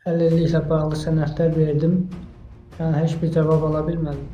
əlilliklə bağlı sənədlər verdim. Yəni heç bir cavab ala bilmədim.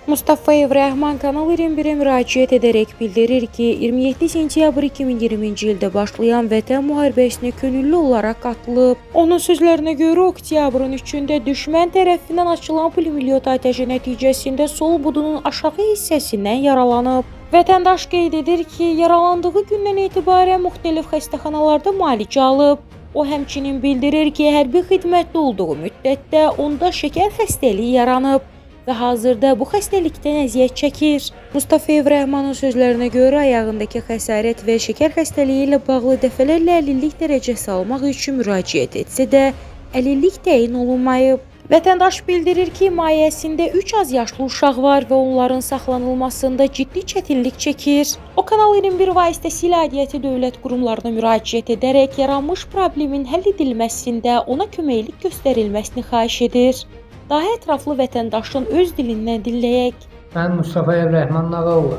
Mustafayev Rəhman Kanal 21-ə müraciət edərək bildirir ki, 27 sentyabr 2020-ci ildə başlayan Vətən müharibəsinə könüllü olaraq qatılıb. Onun sözlərinə görə oktyabrın 3-də düşmən tərəfindən açılan pulemyot atəşi nəticəsində sol budunun aşağı hissəsindən yaralanıb. Vətəndaş qeyd edir ki, yaralandığı gündən etibarən müxtəlif xəstəxanalarda müalicə alıb. O həmçinin bildirir ki, hərbi xidmətdə olduğu müddətdə onda şəkər xəstəliyi yaranıb və hazırda bu xəstəlikdən əziyyət çəkir. Mustafayev Rəhmanın sözlərinə görə ayağındakı xəsarət və şəkər xəstəliyi ilə bağlı dəfələrlə əlillik dərəcəsi almaq üçün müraciət etsə də, əlillik təyin olunmayıb. Vətəndaş bildirir ki, himayəsində 3 az yaşlı uşaq var və onların saxlanılmasında ciddi çətinlik çəkir. O, Kanal 21 vasitəsilə aidiyyəti dövlət qurumlarına müraciət edərək yaranmış problemin həll edilməsində ona köməklik göstərilməsini xahiş edir. Daha ətraflı vətəndaşın öz dilindən dinləyək. Mən Mustafayev Rəhman Nağaoğlu.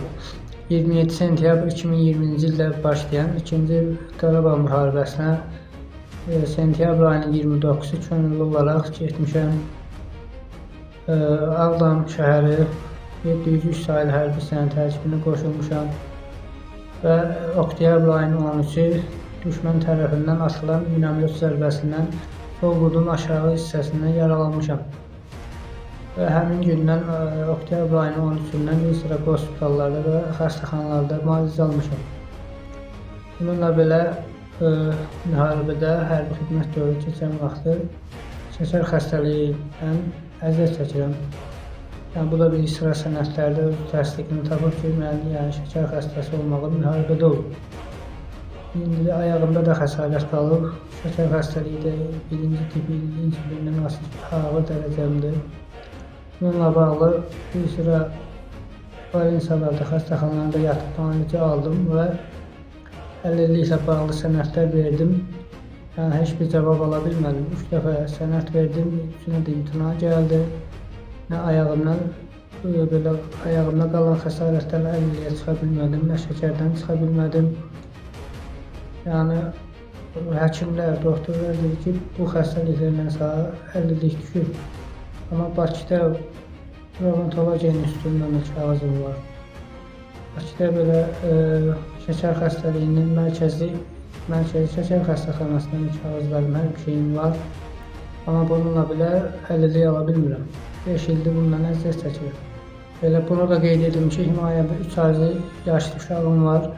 27 sentyabr 2020-ci ildə başlayan 2-ci Qarabağ müharibəsinə sentyabr ayının 29-u könüllü olaraq getmişəm. Ağdam şəhəri 703 saylı hərbi hissənin tərkibinə qoşulmuşam və oktyabr ayının 13-ü düşmən tərəfindən atılan pulemyot zərbəsindən sol budun aşağı hissəsindən yaralanmışam. Və həmin gündən oktyabr ayının 13-dən bir sıra hospitallarda və xəstəxanalarda müalicə almışam. Bununla belə müharibədə hərbi xidmət dövrü keçən vaxtı şəkər xəstəliyindən əziyyət çəkirəm. Yəni, bu da bir sıra sənədlərdə öz təsdiqini tapıb ki, mən şəkər xəstəsi olmağım müharibədə olub. İndi ayağımda da xəsarət qalıb. Şəkər xəstəliyi də birinci tipi insülindən ağır dərəcəmdir. Bununla bağlı bir sıra valensiyalarda, xəstəxanalarda yatıb müalicə aldım və əlilliklə bağlı sənədlər verdim. Yəni heç bir cavab ala bilmədim. 3 dəfə sənəd verdim, üçünə də imtina gəldi. Nə ayağımda qalan xəsarətdən əlilliyə çıxa bilmədim, nə şəkərdən çıxa bilmədim. Yəni həkimlər, doktorlar dedi ki, bu xəstəliklərlə sağ əlillik düşür. Amma Bakıda Revmatologiya İnstitutundan da kağızım var. Bakıda belə şəkər xəstəliyinin mərkəzi şəkər xəstəxanasından kağızlarım, hər bir şeyim var. Amma bununla belə əlillik ala bilmirəm. 5 ildir bundan əziyyət çəkirəm. Belə bunu da qeyd edim ki, himayədə 3 aylı yaşlı uşağım var.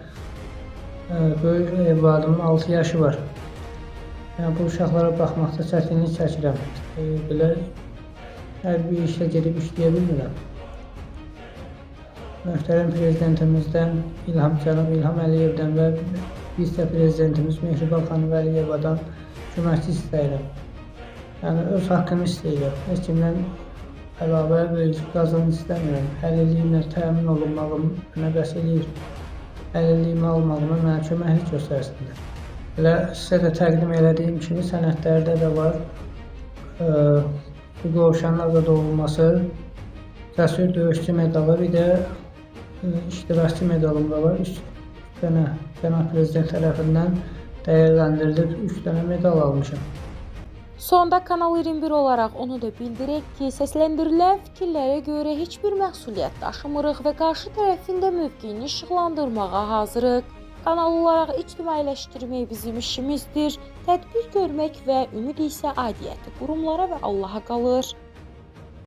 Böyük evladımın 6 yaşı var. Yəni bu uşaqlara baxmaqda çətinlik çəkirəm. Belə hər bir işlə gedib işləyə bilmirəm. Möhtərəm prezidentimizdən cənab İlham Əliyevdən və vitse-prezidentimiz Mehriban xanım Əliyevadan köməkçi istəyirəm. Yəni öz haqqımı istəyirəm. Heç kimdən əlavə verici qazanc istəmirəm. Əlilliyimlə təmin olunmağım mənə bəs eləyir. Əlilliyimi almağıma mənə köməklik göstərsinlər. Elə sizə də təqdim elədiyim kimi sənədlərdə də var. Qovşanın azad olunması, cəsur döyüşçü medalı, bir də iştirakçı medalım da var. 3 dənə cənab prezident tərəfindən dəyərləndirilib 3 dənə medal almışam. Sonda Kanal 21 olaraq onu da bildirək ki, səsləndirilən fikirlərə görə heç bir məsuliyyət daşımırıq və qarşı tərəfində mövqeyini işıqlandırmağa hazırıq. Kanal olaraq ictimailəşdirmək bizim işimizdir. Tədbir görmək və ümid isə aidiyyəti qurumlara və Allaha qalır.